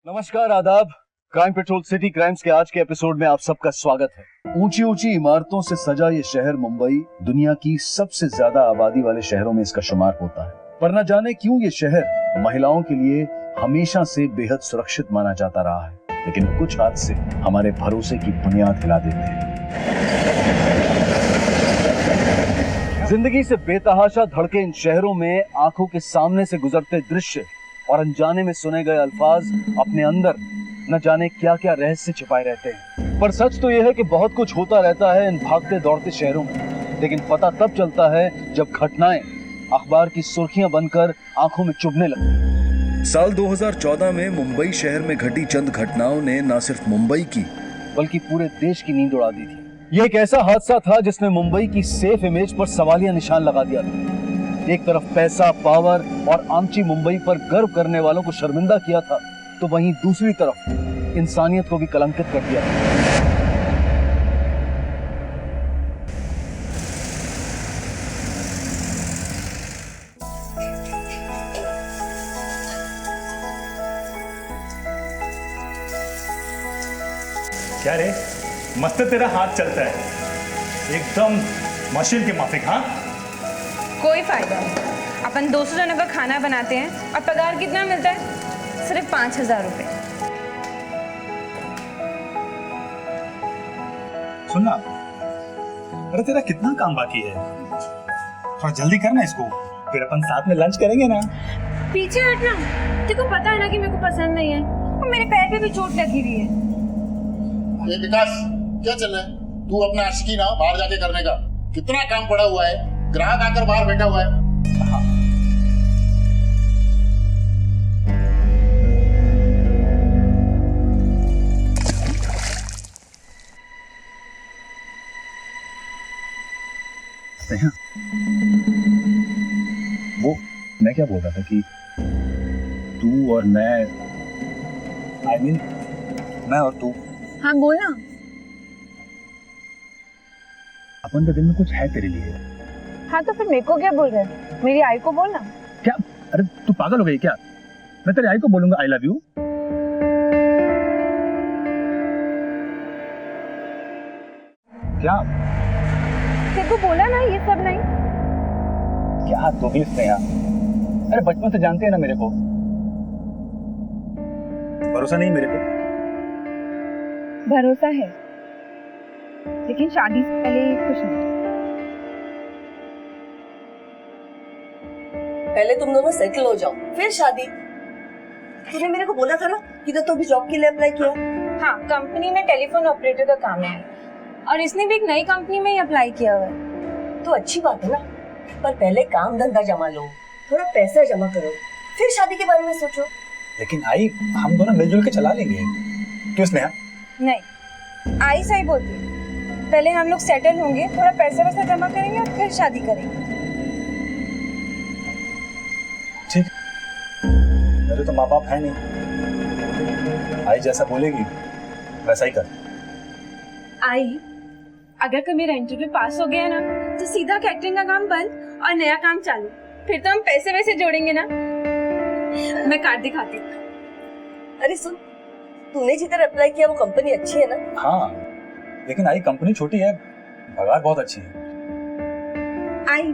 नमस्कार, आदाब। Crime petrol city crimes के आज के एपिसोड में आप सबका स्वागत है। ऊंची ऊंची इमारतों से सजा ये शहर मुंबई दुनिया की सबसे ज्यादा आबादी वाले शहरों में इसका शुमार होता है। पर न जाने क्यों ये शहर महिलाओं के लिए हमेशा से बेहद सुरक्षित माना जाता रहा है, लेकिन कुछ हादसे हमारे भरोसे की बुनियाद हिला देते हैं। जिंदगी से बेतहाशा धड़के इन शहरों में आंखों के सामने से गुजरते दृश्य और अनजाने में सुने गए अल्फाज अपने अंदर न जाने क्या क्या रहस्य छिपाए रहते हैं। पर सच तो यह है कि बहुत कुछ होता रहता है इन भागते दौड़ते शहरों में, लेकिन पता तब चलता है जब घटनाएं अखबार की सुर्खियां बनकर आंखों में चुभने लगती। साल 2014 में मुंबई शहर में घटी चंद घटनाओं ने न सिर्फ मुंबई की बल्कि पूरे देश की नींद उड़ा दी थी। यह एक ऐसा हादसा था जिसने मुंबई की सेफ इमेज पर सवालिया निशान लगा दिया था। एक तरफ पैसा, पावर और आमची मुंबई पर गर्व करने वालों को शर्मिंदा किया था, तो वहीं दूसरी तरफ इंसानियत को भी कलंकित कर दिया था। क्या रे, मस्त तेरा हाथ चलता है, एकदम मशीन के माफिक। हाँ, कोई फायदा नहीं। अपन 200 जनों का खाना बनाते हैं और पगार कितना मिलता है? सिर्फ 5,000 रुपए। सुनना, अरे तेरा कितना काम बाकी है, थोड़ा जल्दी करना इसको, फिर अपन साथ में लंच करेंगे ना। पीछे हटना, तेरे को पता है ना कि मेरे को पसंद नहीं है और मेरे पैर पे भी चोट लगी हुई है। ये विकास, क्या चल रहा है? तू अपना आशिकी ना बाहर जाके करने का, कितना काम पड़ा हुआ है, ग्राहक आकर बाहर बैठा हुआ है। हाँ। वो मैं क्या बोल रहा था कि तू और मैं मैं और तू, हाँ बोलना। अपन के दिल में कुछ है तेरे लिए। हाँ तो फिर मेरे को क्या बोल रहे हैं? मेरी आई को बोलना। क्या? अरे तू पागल हो गई क्या? मैं तेरी आई को बोलूंगा आई लव यू। क्या तेरे को बोला ना ये सब नहीं। क्या तू भी स्नेहा, अरे बचपन से जानते हैं ना मेरे को, भरोसा नहीं मेरे पे? भरोसा है, लेकिन शादी से पहले कुछ नहीं। पहले तुम दोनों सेटल हो जाओ, फिर शादी। तूने मेरे को बोला था ना कि तो भी जॉब के लिए अप्लाई किया। हाँ, कंपनी में टेलीफोन ऑपरेटर का काम है और इसने भी एक नई कंपनी में ही अप्लाई किया हुआ है। तो अच्छी बात है ना, पर पहले काम धंधा जमा लो, थोड़ा पैसा जमा करो, फिर शादी के बारे में सोचो। लेकिन आई, हम दोनों मिलजुल के चला लेंगे, क्यों स्नेहा? नहीं, आई सही बोलती है। पहले हम लोग सेटल होंगे, थोड़ा पैसा वैसा जमा करेंगे और फिर शादी करेंगे। ठीक, मेरे तो माँ बाप है नहीं, आई जैसा बोलेगी वैसा ही कर। आई, अगर कभी मेरा इंटरव्यू पास हो गया ना तो सीधा कैटरिंग का काम बंद और नया काम चालू। फिर तो हम पैसे वैसे जोड़ेंगे ना। मैं कार्ड दिखाती हूँ। अरे सुन, तूने जिधर अप्लाई किया वो कंपनी अच्छी है ना? हाँ, लेकिन आई कंपनी छोटी है, पगार बहुत अच्छी है। आई,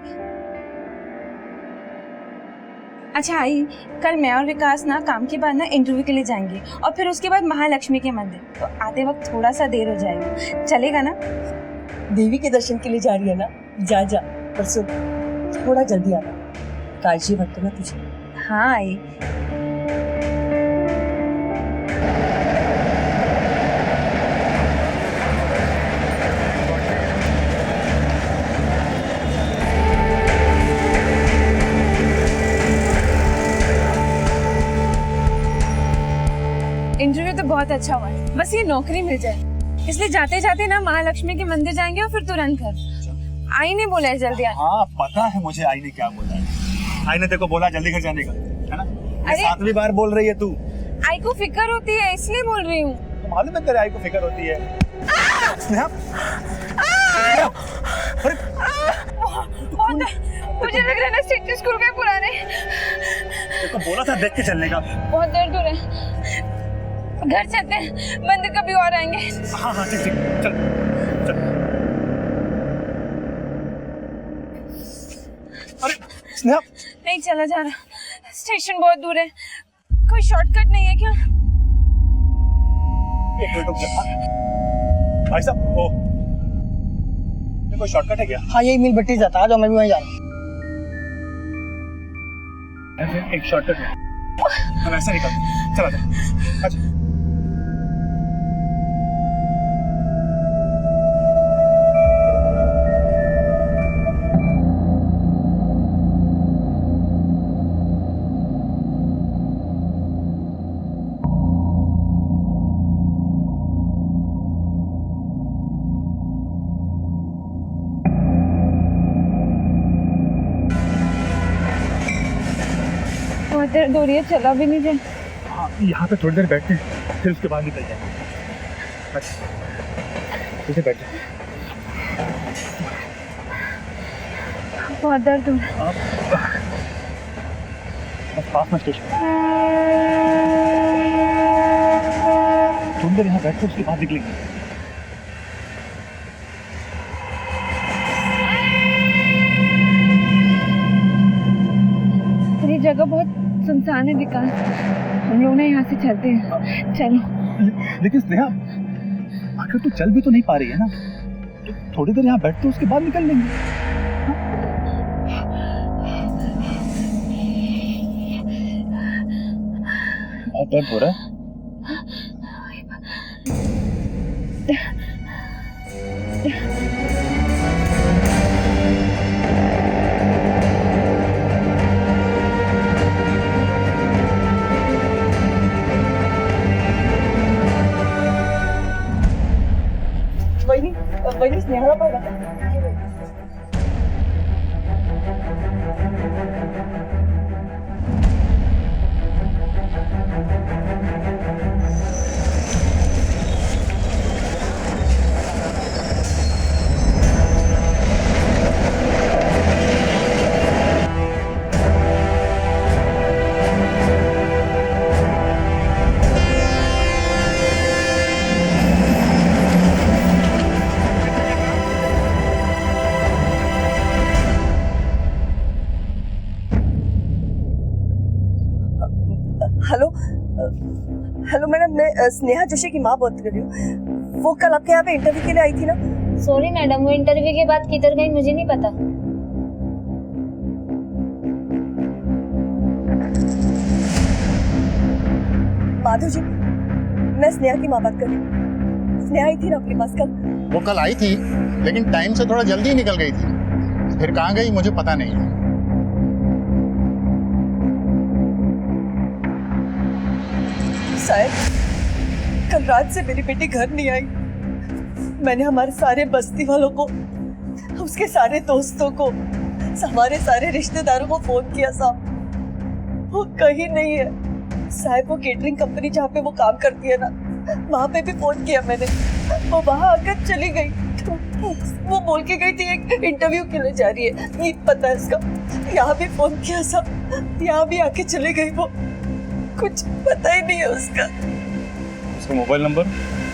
अच्छा आई, कल मैं और विकास ना काम के बाद ना इंटरव्यू के लिए जाएंगे और फिर उसके बाद महालक्ष्मी के मंदिर। तो आते वक्त थोड़ा सा देर हो जाएगा, चलेगा ना? देवी के दर्शन के लिए जा रही है ना, जा जा, पर सुन थोड़ा जल्दी आना, काजी वक्त ना तुझे। हाँ आई। इंटरव्यू तो बहुत अच्छा हुआ है, बस ये नौकरी मिल जाए, इसलिए जाते जाते ना महालक्ष्मी के मंदिर जाएंगे और फिर तुरंत घर। आई ने बोला है जल्दी आ। हाँ पता है मुझे आई ने क्या बोला है। आई ने तेरे को बोला जल्दी घर जाने का, है ना? अरे 7वीं बार बोल रही है तू। आई को फिक्र होती है इसलिए बोल रही हूँ। मालूम है तेरे आई को फिक्र होती है। स्नेहा, मुझे लग रहा है ना स्टेट स्कूल के पुराने। तेरे को बोला था देख के चलने का। बहुत दर्द हो रहा है। घर चलते हैं, मंदिर कभी और आएंगे। हाँ हाँ ठीक ठीक, चल चल। अरे स्नेहा, नहीं चला जा रहा, स्टेशन बहुत दूर है, कोई शॉर्टकट नहीं है क्या? एक मिनट रुक जा। भाई साहब, ओ ये कोई शॉर्टकट है क्या? हाँ यही मिल बट्टी जाता है, आज मैं भी वहीं जा रहा हूँ। एक शॉर्टकट है, हम ऐसा निकलते हैं, चला जा। अच्छा बहुत देर हो रही है, चला भी नहीं जाए। हाँ, यहाँ पे थोड़ी देर बैठते हैं, फिर उसके बाद निकल जाएंगे। अच्छा ठीक है, बैठ जाओ। बहुत दर्द हो रहा है। बस पास में स्टेशन, थोड़ी देर यहाँ बैठते उसके बाद निकलेंगे। ये जगह बहुत सुनसान है विकास, हम लोग ना यहाँ से चलते हैं, चलो। लेकिन स्नेहा, आखिर तू चल भी तो नहीं पा रही है ना, तो थोड़ी देर यहाँ बैठते उसके बाद निकल लेंगे। बहुत दर्द हो रहा है। वही स्नेहा पड़ा। हेलो हेलो मैडम, मैं स्नेहा जोशी की माँ बात कर रही हूँ। वो कल आपके यहाँ पे इंटरव्यू के लिए आई थी ना? सॉरी मैडम, वो इंटरव्यू के बाद किधर गई मुझे नहीं पता। माधव जी, मैं स्नेहा की माँ बात कर रही हूँ। स्नेहा आई थी ना आपके पास कल? वो कल आई थी, लेकिन टाइम से थोड़ा जल्दी निकल गई थी, फिर कहाँ गई मुझे पता नहीं है। शायद कल रात से मेरी बेटी घर नहीं आई। मैंने हमारे सारे बस्ती वालों को, उसके सारे दोस्तों को, हमारे सारे रिश्तेदारों को फोन किया साहब, वो कहीं नहीं है। साहब वो केटरिंग कंपनी जहाँ पे वो काम करती है ना, वहाँ पे भी फोन किया मैंने, वो वहाँ आकर चली गई। वो बोल के गई थी एक इंटरव्यू के लिए जा रही है, ये पता है इसका। यहाँ भी फोन किया साहब, यहाँ भी आके चली गई। वो कुछ पता ही नहीं है उसका। उसका मोबाइल नंबर?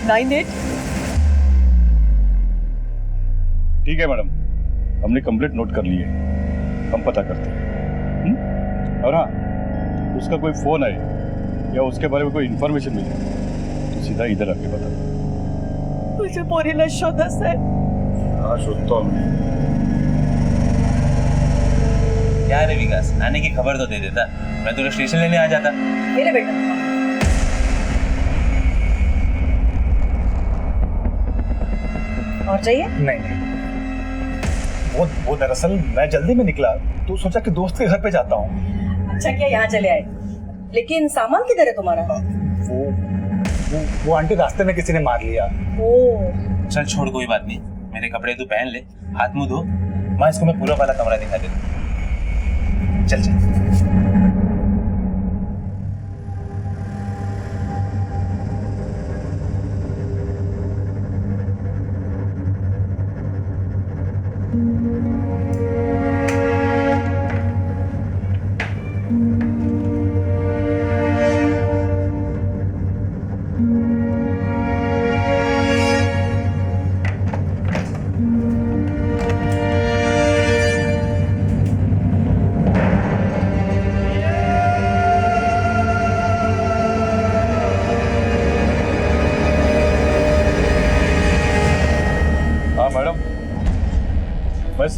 98। ठीक है मैडम, हमने कंप्लेंट नोट कर ली है, हम पता करते हैं। और हाँ, उसका कोई फोन आए या उसके बारे में कोई इंफॉर्मेशन मिले तो सीधा इधर आके बता। मुझे पूरी नशोदस है। हाँ शुद्ध हूँ। क्या रे विकास, आने की खबर तो दे देता, मैं तुझे स्टेशन लेने आ जाता। मेरे बेटा और चाहिए? नहीं नहीं, वो दरअसल मैं जल्दी में निकला तो सोचा कि दोस्त के घर पे जाता हूँ। अच्छा किया यहाँ चले आए, लेकिन सामान किधर है तुम्हारा? वो आंटी रास्ते में किसी ने मार लिया। ओ चल छोड़, कोई बात नहीं, मेरे कपड़े तू पहन ले, हाथ मुंह धो, मैं इसको मैं पूरा वाला कमरा दिखा देता। चल चल।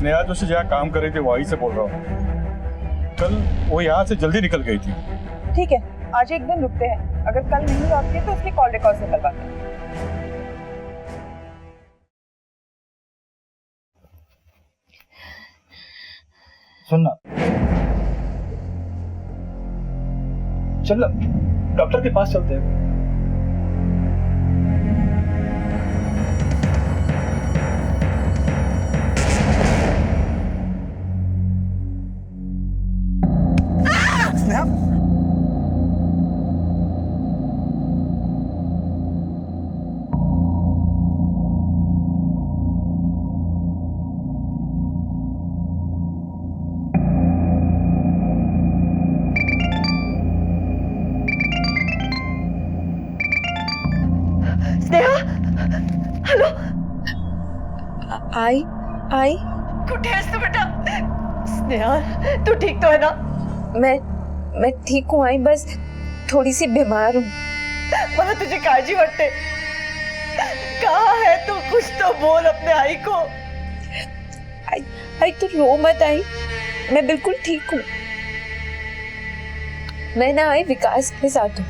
स्नेहा जो से जहाँ काम कर रही थी वहीं से बोल रहा हूँ। कल वो यहाँ से जल्दी निकल गई थी। ठीक है, आज एक दिन रुकते हैं, अगर कल नहीं लौटते तो उसके कॉल रिकॉर्ड से निकलवाते हैं। सुनना, चल डॉक्टर के पास चलते हैं। स्नेहा, हेलो। आई कुछ है बेटा? स्नेहा, तू ठीक तो है ना? मैं ठीक हूँ आई, बस थोड़ी सी बीमार हूँ। मला तुझी काळजी वाटते। कहाँ है तू? कुछ तो बोल अपने आई को। आई तू रो मत आई, मैं बिल्कुल ठीक हूँ। मैं ना आई विकास के साथ हूँ।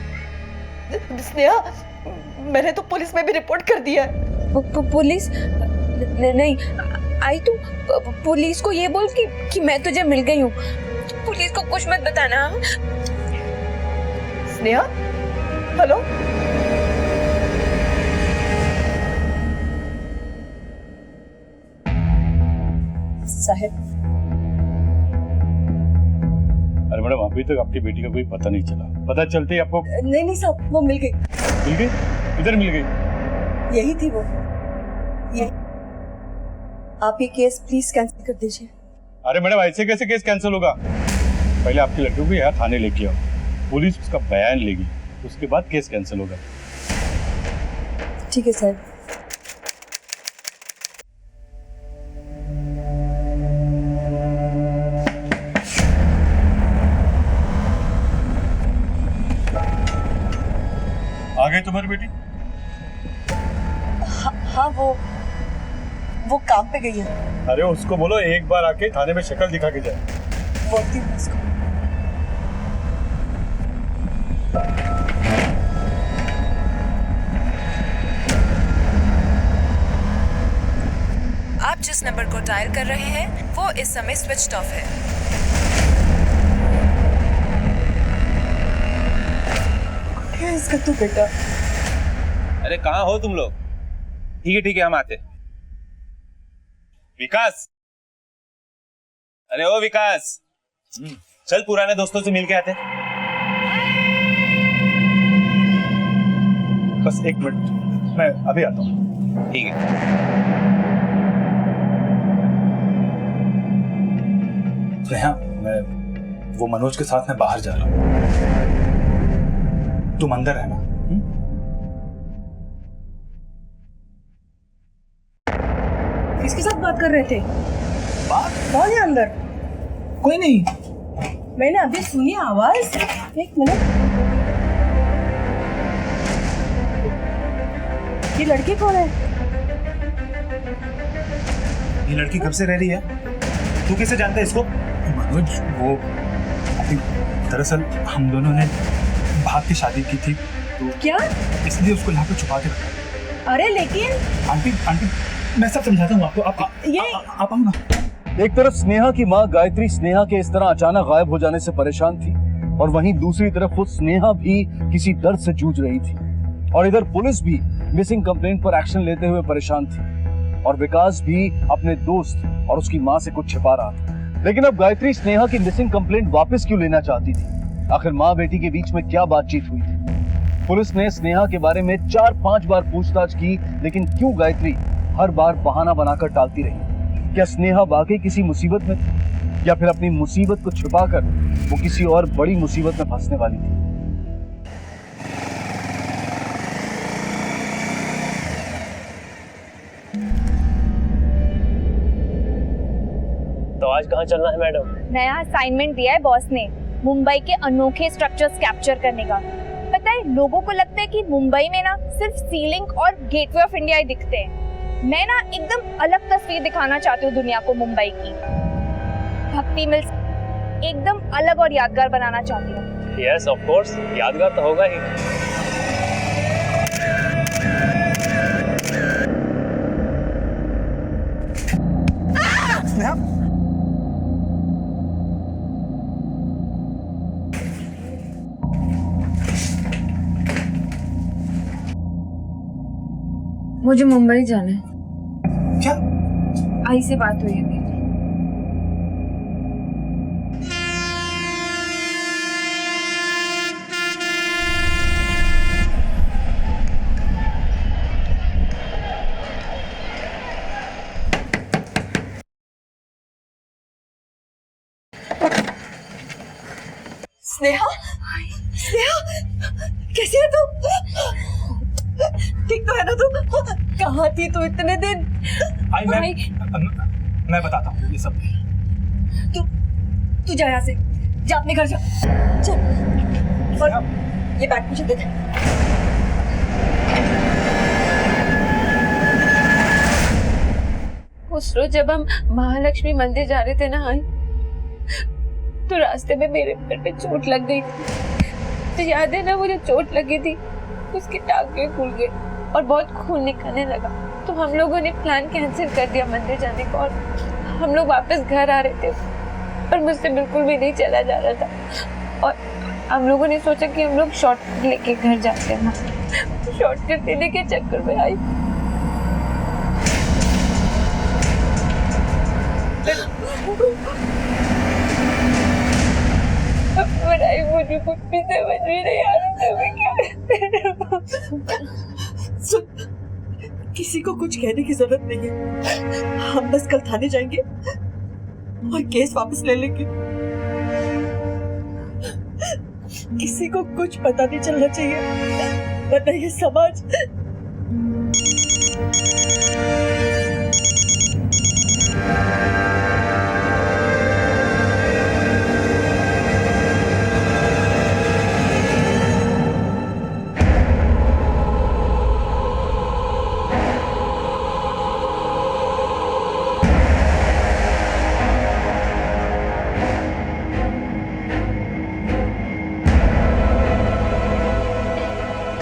स्नेहा, मैंने तो पुलिस में भी रिपोर्ट कर दिया है। पुलिस? नहीं आई, तू पुलिस को ये बोल कि मैं तुझे मिल गई हूँ। पुलिस को कुछ मत बताना। स्नेहा, हेलो। साहिब, अरे मैडम अभी तक आपकी बेटी का कोई पता नहीं चला। पता चलते ही आपको? नहीं साहब, वो मिल गई। मिल गई? किधर मिल गई? यही थी वो। ये आप ये केस प्लीज कैंसिल कर दीजिए। अरे मैडम ऐसे कैसे केस कैंसिल होगा? पहले आपकी लड़की को यहाँ थाने लेके आओ, पुलिस उसका बयान लेगी, उसके बाद केस कैंसिल होगा। ठीक है साहब। आ गई तुम्हारी बेटी? हाँ, वो काम पे गई है। अरे उसको बोलो एक बार आके थाने में शक्ल दिखा के जाए। बोलती हूँ उसको। आप जिस नंबर को डायल कर रहे हैं वो इस समय स्विच्ड ऑफ है। क्या इसका तू बेटा? अरे कहाँ हो तुम लोग? ठीक है हम आते। विकास, अरे ओ विकास, चल पुराने दोस्तों से मिल के आते। बस एक मिनट, मैं अभी आता हूँ। ठीक है। स्नेहा, मैं वो मनोज के साथ में बाहर जा रहा हूँ, तुम अंदर रहना। किसके साथ बात कर रहे थे? बात? कौन है अंदर? कोई नहीं। मैंने अभी सुनी आवाज। एक मिनट, ये लड़की कौन है? ये लड़की कब से रह रही है? तू कैसे जानता है इसको? मनोज, वो दरअसल हम दोनों ने भाग की शादी की थी, तो क्या? इसलिए उसको यहाँ पे छुपा के रखा। अरे लेकिन आंटी, मैं सब समझाता हूँ आपको। आप आओ ना। एक तरफ स्नेहा की माँ गायत्री स्नेहा के इस तरह अचानक गायब हो जाने से परेशान थी, और वहीं दूसरी तरफ वो स्नेहा भी किसी दर्द से जूझ रही थी, और इधर पुलिस भी मिसिंग कंप्लेंट पर एक्शन लेते हुए परेशान थी, और विकास भी अपने दोस्त और उसकी माँ से कुछ छिपा रहा था। लेकिन अब गायत्री स्नेहा की मिसिंग कंप्लेंट वापस क्यों लेना चाहती थी? आखिर माँ बेटी के बीच में क्या बातचीत हुई थी? पुलिस ने स्नेहा के बारे में 4-5 बार पूछताछ की, लेकिन क्यों गायत्री हर बार बहाना बनाकर टालती रही? क्या स्नेहा वाकई किसी मुसीबत में थी, या फिर अपनी मुसीबत को छुपाकर वो किसी और बड़ी मुसीबत में फंसने वाली थी? तो आज कहाँ चलना है मैडम? नया असाइनमेंट दिया है बॉस ने, मुंबई के अनोखे स्ट्रक्चर्स कैप्चर करने का। पता है, लोगों को लगता है कि मुंबई में ना सिर्फ सीलिंग और गेटवे ऑफ इंडिया ही दिखते हैं, मैं ना एकदम अलग तस्वीर दिखाना चाहती हूँ दुनिया को मुंबई की। भक्ति मिल्स एकदम अलग और यादगार बनाना चाहती हूँ। यस ऑफ कोर्स, यादगार तो होगा ही। मुझे मुंबई जाना है। क्या? आई से बात हुई है मेरी। स्नेहा, स्नेहा, कैसी है तू? ठीक तो है ना तू? कहाँ थी तू इतने दिन? आई मैं बताता हूँ ये सब। तू जा यहाँ से, जा अपने घर जा, चल। और ये बैग मुझे दे दे। उस रोज जब हम महालक्ष्मी मंदिर जा रहे थे ना आई, तो रास्ते में मेरे पैर पे चोट लग गई थी। तो याद है ना, वो जो चोट लगी थी उसके टांगे फूल गए और बहुत खून निकलने लगा। तो हम लोगों ने प्लान कैंसिल कर दिया मंदिर जाने का, और हम लोग वापस घर आ रहे थे और मुझसे बिल्कुल भी नहीं चला जा रहा था। और हम लोगों ने सोचा कि हम लोग शॉर्टकट लेके घर जाते हैं। शॉर्टकट लेने के चक्कर में आई मुझे कुछ भी समझ में नहीं आ रहा था मैं क्या। सुन, किसी को कुछ कहने की जरूरत नहीं है। हम बस कल थाने जाएंगे और केस वापस ले लेंगे। किसी को कुछ पता नहीं चलना चाहिए, वरना ये समाज।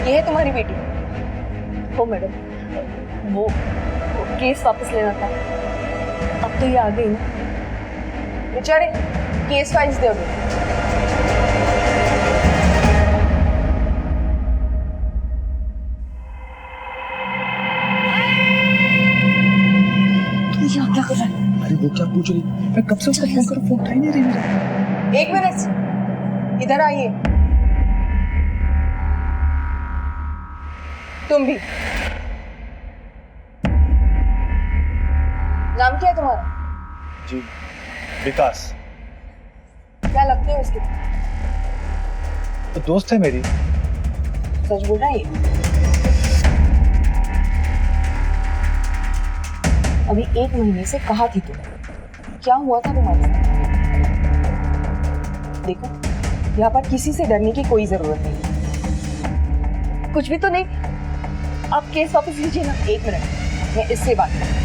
ये है तुम्हारी बेटी। हो मैडम, वो केस वापस लेना था। अब तो ये आ गई ना। बेचारे केस फाइल्स दे दो। तू यहाँ क्या कर रहा है? अरे वो क्या पूछ रही? मैं कब से उसका फोन करूं, फोन उठा ही नहीं रही मेरा। एक मिनट, इधर आइए। तुम भी। नाम क्या है तुम्हारा? जी विकास। क्या लगते हो उसके? तो दोस्त है मेरी। सच बोल रहा है ये? अभी 1 महीने से कहाँ थी तुम? क्या हुआ था तुम्हारे साथ? देखो, यहाँ पर किसी से डरने की कोई जरूरत नहीं। कुछ भी तो नहीं। आप केस वापस लीजिए ना। 1 मिनट, मैं इससे बात करूं।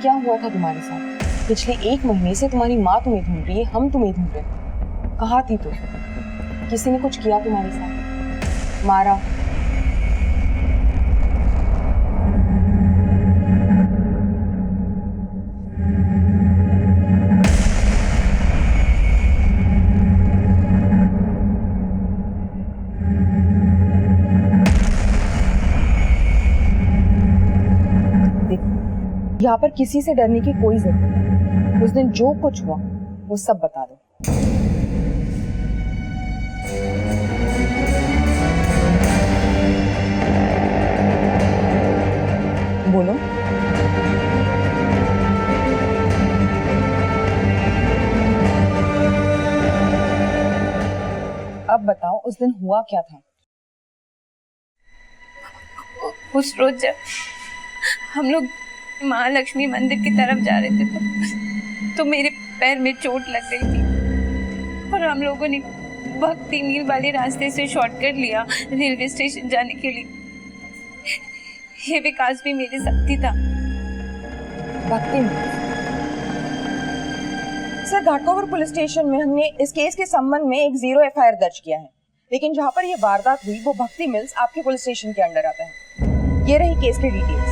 क्या हुआ था तुम्हारे साथ? पिछले 1 महीने से तुम्हारी माँ तुम्हें ढूंढ रही है, हम तुम्हें ढूंढ रहे हैं। कहाँ थी तुम? किसी ने कुछ किया तुम्हारे साथ? मारा? यहाँ पर किसी से डरने की कोई जरूरत नहीं। उस दिन जो कुछ हुआ वो सब बता दो। बोलो। अब बताओ, उस दिन हुआ क्या था? उस रोज जब हम लोग महालक्ष्मी मंदिर की तरफ जा रहे थे तो मेरे पैर में चोट लग गई थी और हम लोगों ने भक्ति मील वाले रास्ते से शॉर्टकट लिया रेलवे स्टेशन जाने के लिए। ये विकास भी मेरी शक्ति था। भक्ति सर, घाटकोपर पुलिस स्टेशन में हमने इस केस के संबंध में एक 0 FIR दर्ज किया है, लेकिन जहां पर ये वारदात हुई वो भक्ति मिल्स आपके पुलिस स्टेशन के अंडर आता है। ये रही केस की डिटेल्स।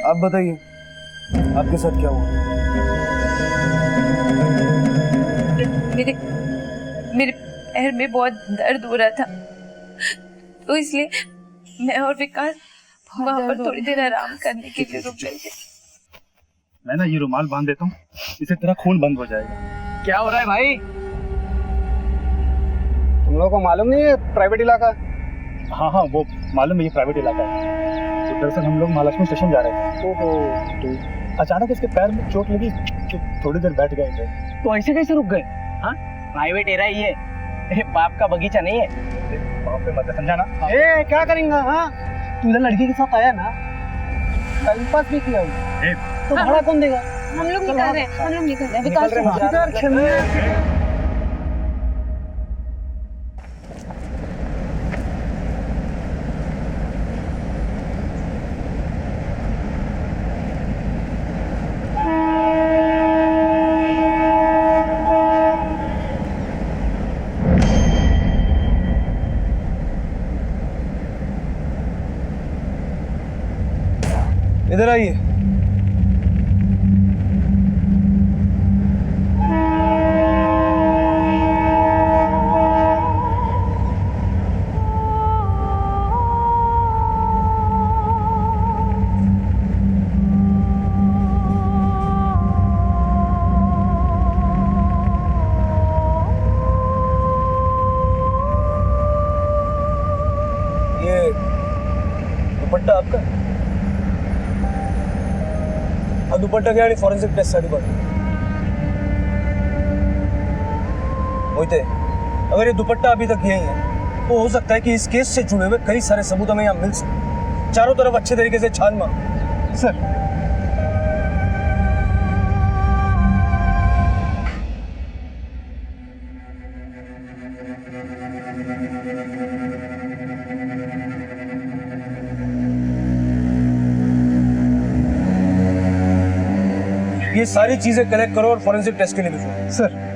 आप बताइए, आपके साथ क्या हुआ? मेरे मेरे पैर में बहुत दर्द हो रहा था, तो इसलिए मैं और विकास वहाँ पर थोड़ी देर आराम करने के लिए रुक गए थे। मैं ना ये रुमाल बांध देता हूँ, इससे तेरा खून बंद हो जाएगा। क्या हो रहा है भाई? तुम लोगों को मालूम नहीं है प्राइवेट इलाका? हाँ हाँ, वो मालूम है, ये प्राइवेट इलाका है। तो दरअसल हम लोग महालक्ष्मी स्टेशन जा रहे थे, तो अचानक इसके पैर में चोट लगी, तो थोड़ी देर बैठ गए थे। तो ऐसे कैसे रुक गए? हाँ, प्राइवेट एरिया ही है, बाप का बगीचा नहीं है। बाप पे मत समझा ना। ए, क्या करेंगे? हाँ, तू इधर लड़की के साथ आया ना, टाइम पास भी किया तो भाड़ा कौन देगा? हम लोग निकल रहे हैं, हम लोग निकल रहे हैं। विकास इधर आइए। ये दुपट्टा आपका? दुपट्टा के फॉरेंसिक टेस्ट साठी पाठवू। मोहिते, अगर ये दुपट्टा अभी तक यही है तो हो सकता है कि इस केस से जुड़े हुए कई सारे सबूत हमें यहाँ मिल सकते। चारों तरफ अच्छे तरीके से छान मार। सर, ये सारी चीजें कलेक्ट करो और फॉरेंसिक टेस्ट के लिए भेजो। सर,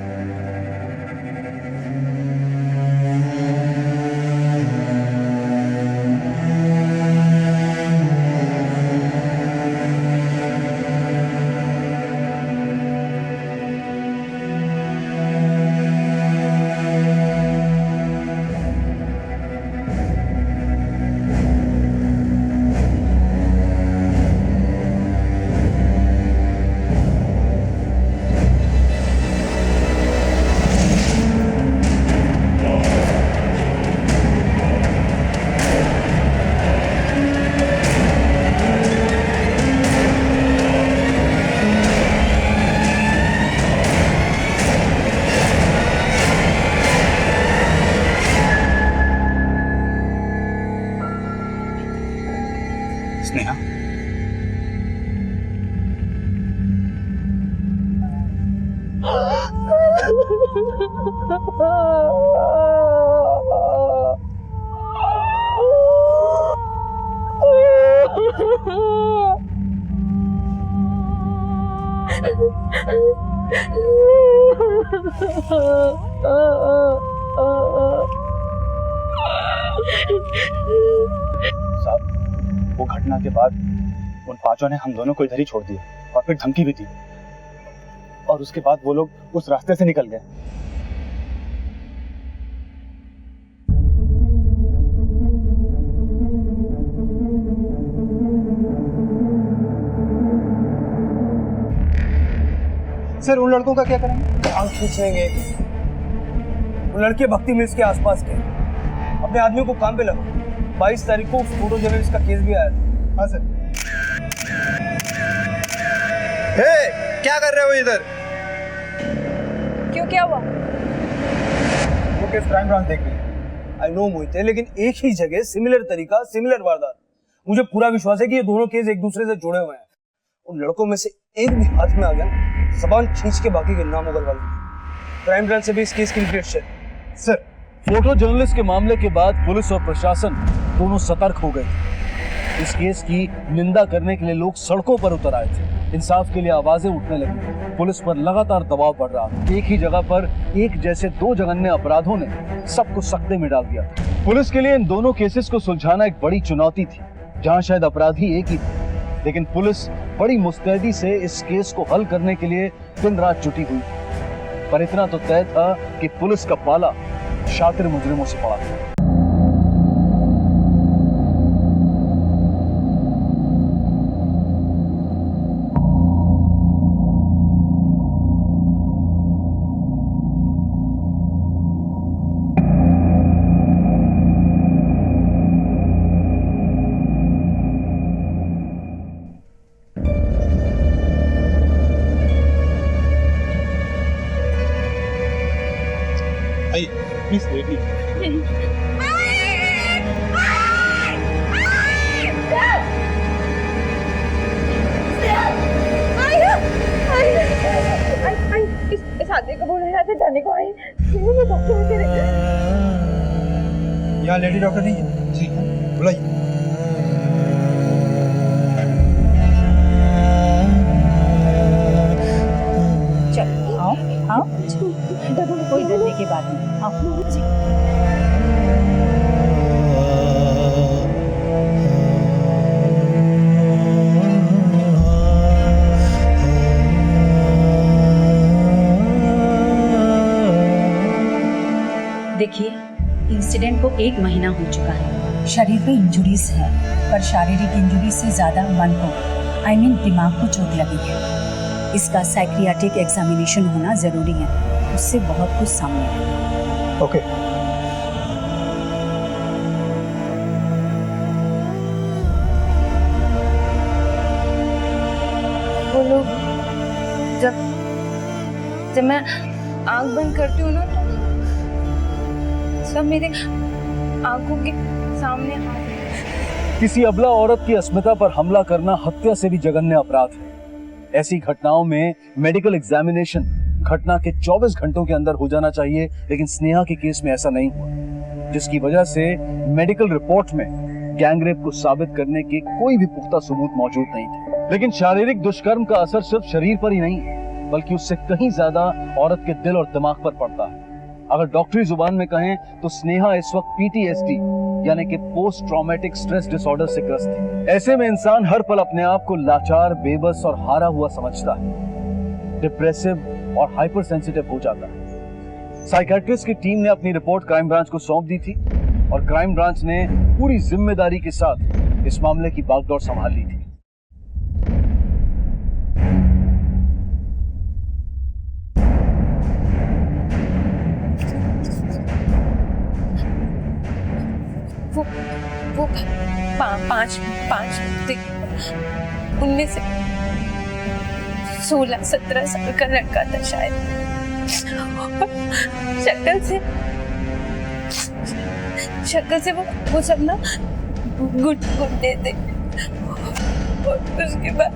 स्नेहा, साहब, वो घटना के बाद उन पांचों ने हम दोनों को इधर ही छोड़ दिया और फिर धमकी भी दी, और उसके बाद वो लोग उस रास्ते से निकल गए। सर, उन लड़कों का क्या करेंगे? आंख खींचेंगे। उन लड़के भक्ति मिल्स के आसपास के, अपने आदमियों को काम पे लगाओ। 22 तारीख को फोटो जर्नलिस्ट का केस भी आया था। हाँ सर। क्या कर रहे हो इधर? क्यों, क्या हुआ? वो केस क्राइम ब्रांच देख रही है। आई नो मोहिते, लेकिन एक ही जगह सिमिलर तरीका, सिमिलर वारदात। मुझे पूरा विश्वास है कि ये दोनों केस एक दूसरे से जुड़े हुए हैं। उन लड़कों में से एक भी हाथ में आ गया, जबान खींच के बाकी के नाम उगलवा लेंगे। क्राइम ब्रांच से भी इस केस की details share. Sir, photo journalist के मामले के बाद पुलिस और प्रशासन दोनों सतर्क हो गए। इस केस की निंदा करने के लिए लोग सड़कों पर उतर आए थे। इंसाफ के लिए आवाजें उठने लगी। पुलिस पर लगातार दबाव बढ़ रहा था। एक ही जगह पर एक जैसे दो जघन्य अपराधों ने सबको सकते में डाल दिया था। पुलिस के लिए इन दोनों केसेस को सुलझाना एक बड़ी चुनौती थी, जहां शायद अपराधी एक ही थे, लेकिन पुलिस बड़ी मुस्तैदी से इस केस को हल करने के लिए दिन रात जुटी हुई थी। पर इतना तो तय था कि पुलिस का पाला शातिर मुजरिमों से पड़ा था। Please wait. इस आदमी को बोल रहा था जाने को आई। मैं डॉक्टर से यहाँ लेडी डॉक्टर नहीं है? जी बुलाइए। चल आओ आओ, कोई डरने की बात नहीं, आओ जी। देखिए, इंसिडेंट को 1 महीना हो चुका है। शरीर पे इंजुरीज है, पर शारीरिक इंजुरी से ज्यादा मन को दिमाग को चोट लगी है। इसका साइकियाट्रिक एग्जामिनेशन होना जरूरी है, उससे बहुत कुछ सामने आएगा। ओके। वो लोग जब मैं आंख बंद करती हूँ ना, सब मेरे आंखों के सामने हाथ। किसी अबला औरत की अस्मिता पर हमला करना हत्या से भी जघन्य अपराध है। ऐसी घटनाओं में मेडिकल एग्जामिनेशन घटना के 24 घंटों के अंदर हो जाना चाहिए, लेकिन स्नेहा के केस में ऐसा नहीं हुआ, जिसकी वजह से मेडिकल रिपोर्ट में गैंगरेप को साबित करने के कोई भी पुख्ता सबूत मौजूद नहीं थे। लेकिन शारीरिक दुष्कर्म का असर सिर्फ शरीर पर ही नहीं, बल्कि उससे कहीं ज्यादा औरत के दिल और दिमाग पर पड़ता है। अगर डॉक्टरी जुबान में कहें तो स्नेहा इस वक्त PTSD यानी कि पोस्ट ट्रॉमेटिक स्ट्रेस डिसऑर्डर से ग्रस्त है। ऐसे में इंसान हर पल अपने आप को लाचार, बेबस और हारा हुआ समझता है, डिप्रेसिव और हाइपर सेंसिटिव हो जाता है। साइकियाट्रिस्ट की टीम ने अपनी रिपोर्ट क्राइम ब्रांच को सौंप दी थी और क्राइम ब्रांच ने पूरी जिम्मेदारी के साथ इस मामले की बागडोर संभाल ली थी। वो पांच उनमें से 16-17 साल का लड़का था शायद। शक्ल से वो सब ना गुड्डे थे। और उसके बाद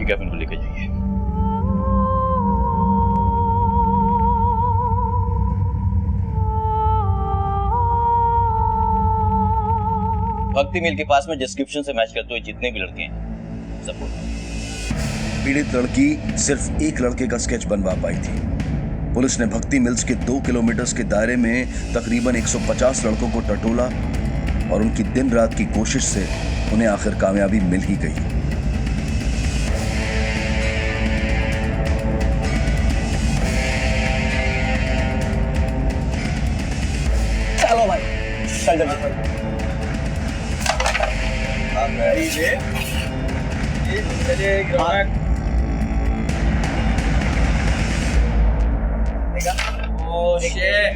कैबिन को लेकर जाइए। भक्ति मिल के पास में डिस्क्रिप्शन से मैच करते हुए जितने भी लड़के हैं सब बोल। पीड़ित लड़की सिर्फ एक लड़के का स्केच बनवा पाई थी। पुलिस ने भक्ति मिल्स के 2 किलोमीटर के दायरे में तकरीबन 150 लड़कों को टटोला और उनकी दिन रात की कोशिश से उन्हें आखिर कामयाबी मिल ही गई। चलो भाई, चल जल्दी।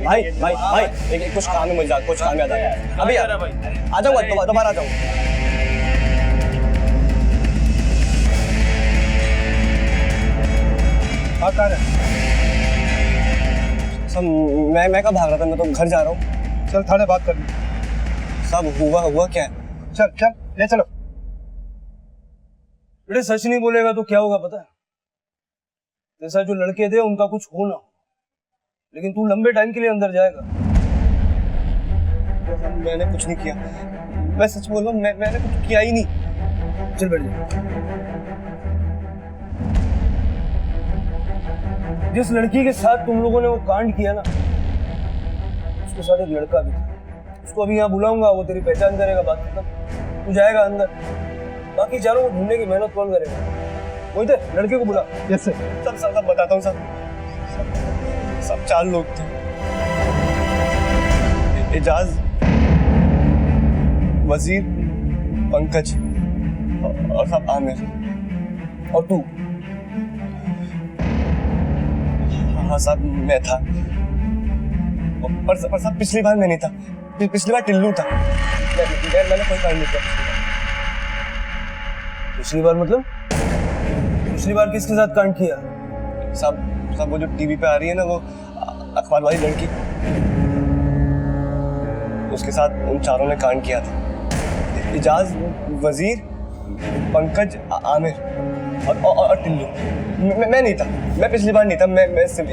भाई भाई भाई एक कुछ काम है, मुझे कुछ काम याद आया। अभी आ जाऊंगा, दोबारा आ जाऊंगा। सब मैं कब भाग रहा था, मैं तो घर जा रहा हूँ। चल थाने बात कर ली। सब हुआ क्या है? चल चल ले चलो। बेटे सच नहीं बोलेगा तो क्या होगा पता है? जैसा जो लड़के थे उनका कुछ हो ना, लेकिन तू लंबे टाइम के लिए अंदर जाएगा। मैंने कुछ नहीं किया, मैं सच बोल रहा हूँ, मैंने कुछ किया ही नहीं। चल बैठ जा। जिस लड़की के साथ तुम लोगों ने वो कांड किया ना, उसके साथ एक लड़का भी था। उसको अभी यहाँ बुलाऊंगा, वो तेरी पहचान करेगा, बात खत्म। तू जाएगा अंदर, बाकी चारों को ढूंढने की मेहनत कौन करेगा? वही थे, लड़के को बुला। Yes sir. सब बताता हूँ सब 4 लोग थे। एजाज, वजीर, पंकज और सब आमिर और तू। हाँ साहब मैं था, पर साहब पिछली बार मैं नहीं था, पिछली बार टिल्लू था। मैंने कोई काम नहीं किया पिछली बार। मतलब पिछली बार किसके साथ कांड किया? साहब वो जो टीवी पे आ रही है ना, वो अखबार वाली लड़की, उसके साथ उन चारों ने कांड किया था। एजाज, वजीर, पंकज, आमिर और टिल्लू। मैं नहीं था, मैं पिछली बार नहीं था, मैं सिर्फ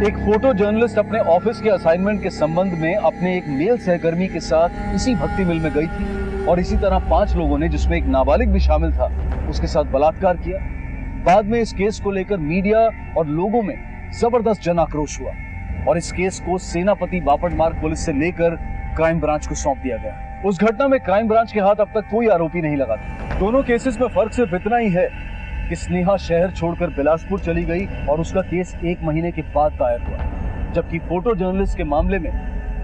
एक फोटो जर्नलिस्ट अपने ऑफिस के असाइनमेंट के संबंध में अपने एक मेल सहकर्मी के साथ इसी भक्ति मिल में गई थी और इसी तरह 5 लोगों ने, जिसमें एक नाबालिग भी शामिल था, उसके साथ बलात्कार किया। बाद में इस केस को लेकर मीडिया और लोगों में जबरदस्त जन आक्रोश हुआ और इस केस को सेनापति बापट मार्ग पुलिस से लेकर क्राइम ब्रांच को सौंप दिया गया। उस घटना में क्राइम ब्रांच के हाथ अब तक कोई आरोपी नहीं लगा था। दोनों केसेस में फर्क सिर्फ इतना ही है कि स्नेहा शहर छोड़कर बिलासपुर चली गई और उसका केस 1 महीने के बाद दायर हुआ, जबकि फोटो जर्नलिस्ट के मामले में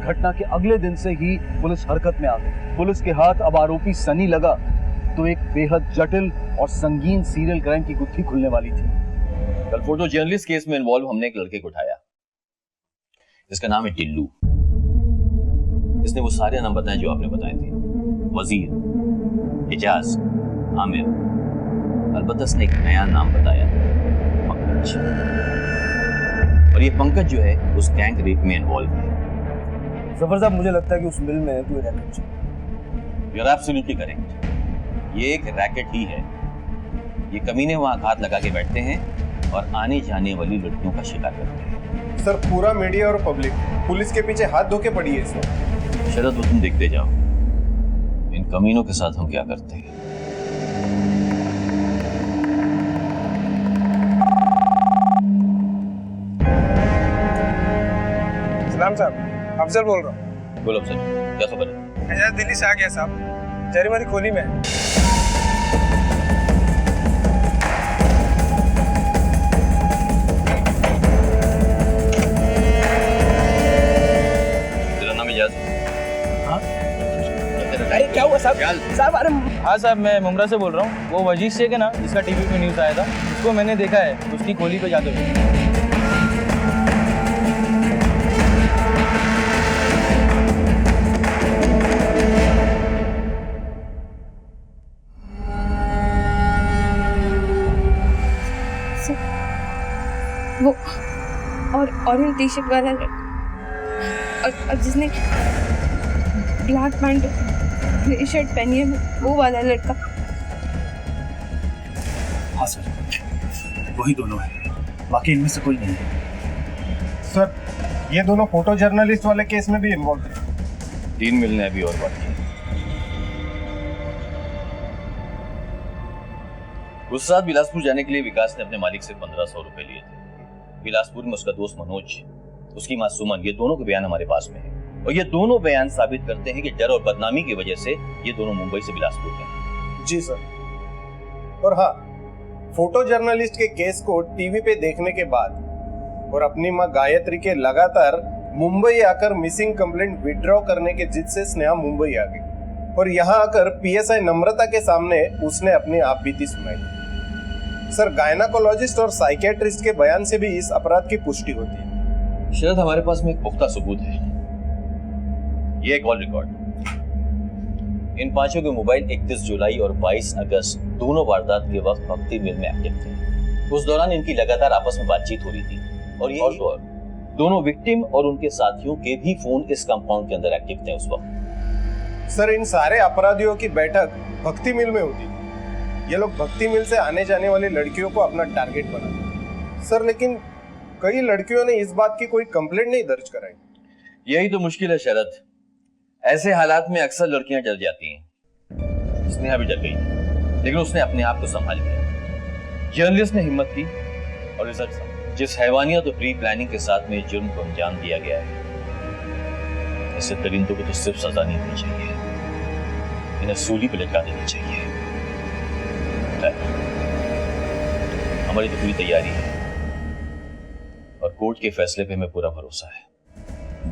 घटना के अगले दिन से ही पुलिस हरकत में आ गई। पुलिस के हाथ अब आरोपी सनी लगा तो एक बेहद जटिल और संगीन सीरियल क्राइम की गुत्थी खुलने वाली थी। कल फोटो जर्नलिस्ट केस में इन्वॉल्व हमने एक लड़के को उठाया, जिसका नाम है टिल्लू। इसने वो सारे नाम बताए जो आपने बताए थे, वजीर, एजाज, आमिर, अलबत्ता इसने एक नया नाम बताया, पंकज। और ये पंकज जो है उस गैंग रेप में इन्वॉल्व है। जफर साहब मुझे लगता है कि उस मिल में कोई रैकेट है। यू आर एब्सोल्युटली करेक्ट, ये एक रैकेट ही है। ये कमीने वहां घात लगा के बैठते हैं और आने जाने वाली लड़कियों का शिकार करते हैं। सर पूरा मीडिया और पब्लिक पुलिस के पीछे हाथ धो के पड़ी है इस वक्त। शरद, वो तुम देखते जाओ इन कमीनों के साथ हम क्या करते हैं। सलाम साहब, अफजल बोल रहा हूँ। बोलो अफजल, क्या खबर है? एजाज दिल्ली से आ गया साहब, जरीमारी खोली में। अरे क्या हुआ साहब? साहब अरे हाँ साहब, मैं मुमरा से बोल रहा हूँ। वो वजीर शेख है ना, जिसका टीवी पे न्यूज़ आया था, उसको मैंने देखा है उसकी खोली पे जाते हुए। वो ऑरेंज टी शर्ट वाला और जिसने ब्लैक पैंट ग्रे शर्ट पहनी है, वो वाला लड़का। हाँ सर, वही दोनों है, बाकी इनमें से कोई नहीं है। सर ये दोनों फोटो जर्नलिस्ट वाले केस में भी इन्वॉल्व है। 3 मिलने अभी और बाकी है। उस रात बिलासपुर जाने के लिए विकास ने अपने मालिक से 1500 रुपए लिए थे। बिलासपुर में उसका दोस्त मनोज, उसकी मां सुमन, ये दोनों के बयान हमारे पास में है और ये दोनों बयान साबित करते हैं कि डर और बदनामी की वजह से ये दोनों मुंबई से बिलासपुर गए। जी सर। और हाँ, फोटो जर्नलिस्ट के केस को टीवी पे देखने के बाद और अपनी मां गायत्री के लगातार मुंबई आकर मिसिंग कंप्लेंट विड्रॉ करने के जिद से स्नेहा मुंबई आ गई और यहाँ आकर पीएसआई नम्रता के सामने उसने अपनी आपबीती सुनाई। सर गायनाकोलॉजिस्ट और साइकियाट्रिस्ट के बयान से भी इस अपराध की पुष्टि होती है। शायद हमारे पास में एक पुख्ता सबूत है, ये कॉल रिकॉर्ड। इन 5 के मोबाइल 31 जुलाई और 22 अगस्त दोनों वारदात के वक्त भक्ति मिल में एक्टिव थे। उस दौरान इनकी लगातार आपस में बातचीत हो रही थी और दोनों विक्टिम और उनके साथियों के भी फोन इस कंपाउंड के अंदर एक्टिव थे उस वक्त। सर, इन सारे अपराधियों की बैठक भक्ति मिल में होती थी। ये लोग भक्ति मिल से आने जाने वाली लड़कियों को अपना टारगेट बनाते सर, लेकिन कई लड़कियों ने इस बात की कोई कंप्लेंट नहीं दर्ज कराई। यही तो मुश्किल है शरद, ऐसे हालात में अक्सर लड़कियां डर जाती हैं। स्नेहा भी डर गई, लेकिन उसने अपने आप को संभाल लिया। जर्नलिस्ट ने हिम्मत की और रिजल्ट था। जिस हैवानियत और प्री प्लानिंग के साथ में जुर्म को अंजाम दिया गया है, ऐसे दरिंदों को तो सिर्फ सजा नहीं होनी चाहिए, इन्हें सूली पे लटका देनी चाहिए। हमारी तो पूरी तैयारी है और कोर्ट के फैसले पे हमें पूरा भरोसा है।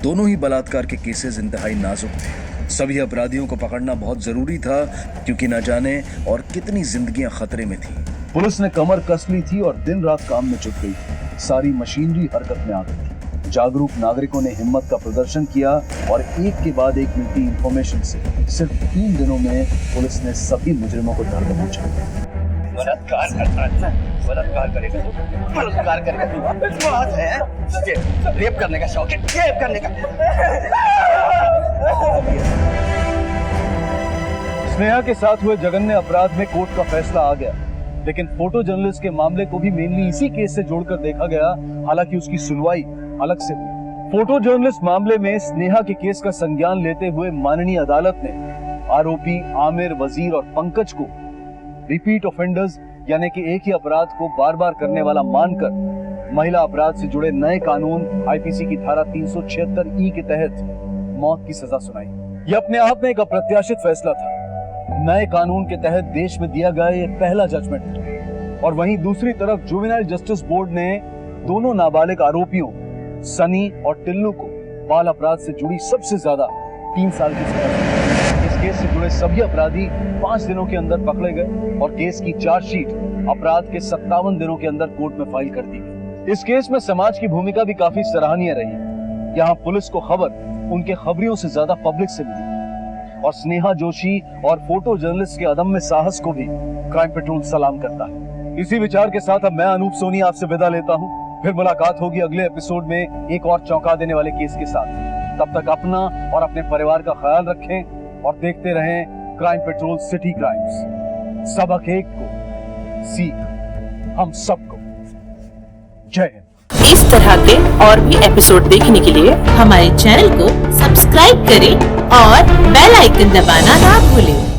दोनों ही बलात्कार के केसेस इंतहाई नाजुक थे। सभी अपराधियों को पकड़ना बहुत जरूरी था, क्योंकि न जाने और कितनी जिंदगियां खतरे में थी। पुलिस ने कमर कस ली थी और दिन रात काम में जुट गई थी। सारी मशीनरी हरकत में आ गई थी। जागरूक नागरिकों ने हिम्मत का प्रदर्शन किया और एक के बाद एक मिलती इंफॉर्मेशन से सिर्फ 3 दिनों में पुलिस ने सभी मुजरिमों को धर दबोचा। बलात्कार करता है, बलात्कार करेगा तो बलात्कार करेगा तो बात है, रेप करने का शौक है, रेप करने का। स्नेहा के साथ हुए जघन्य अपराध में कोर्ट का फैसला आ गया, लेकिन फोटो जर्नलिस्ट के मामले को भी मेनली इसी केस से जोड़कर देखा गया, हालांकि उसकी सुनवाई अलग से हुई। फोटो जर्नलिस्ट मामले में स्नेहा के केस का संज्ञान लेते हुए माननीय अदालत ने आरोपी आमिर, वजीर और पंकज को रिपीट ऑफेंडर्स यानी कि एक ही अपराध को बार बार करने वाला मानकर महिला अपराध से जुड़े नए कानून आईपीसी की धारा 376E के तहत मौत की सजा सुनाई। यह अपने आप में एक अप्रत्याशित फैसला था। नए कानून के तहत देश में दिया गया ये पहला जजमेंट था। और वहीं दूसरी तरफ जुवेनाइल जस्टिस बोर्ड ने दोनों नाबालिग आरोपियों सनी और टिल्लू को बाल अपराध से जुड़ी सबसे ज्यादा 3 साल की सजा। इस केस से जुड़े सभी अपराधी 5 दिनों के अंदर पकड़े गए और केस की चार्जशीट अपराध के 57 दिनों के अंदर कोर्ट में फाइल कर दी गई। इस केस में समाज की भूमिका भी काफी सराहनीय रही। यहाँ पुलिस को खबर उनके खबरियों से ज्यादा पब्लिक से मिली और स्नेहा जोशी और फोटो जर्नलिस्ट के अदम्य साहस को भी क्राइम पेट्रोल सलाम करता है। इसी विचार के साथ अब मैं अनूप सोनी आपसे विदा लेता हूँ। फिर मुलाकात होगी अगले एपिसोड में एक और चौंका देने वाले केस के साथ। तब तक अपना और अपने परिवार का ख्याल रखें और देखते रहें क्राइम पेट्रोल सिटी क्राइम्स। सबक एक को सीख हम सबको। जय हिंद। इस तरह के और भी एपिसोड देखने के लिए हमारे चैनल को सब्सक्राइब करें और बेल आइकन दबाना ना भूलें।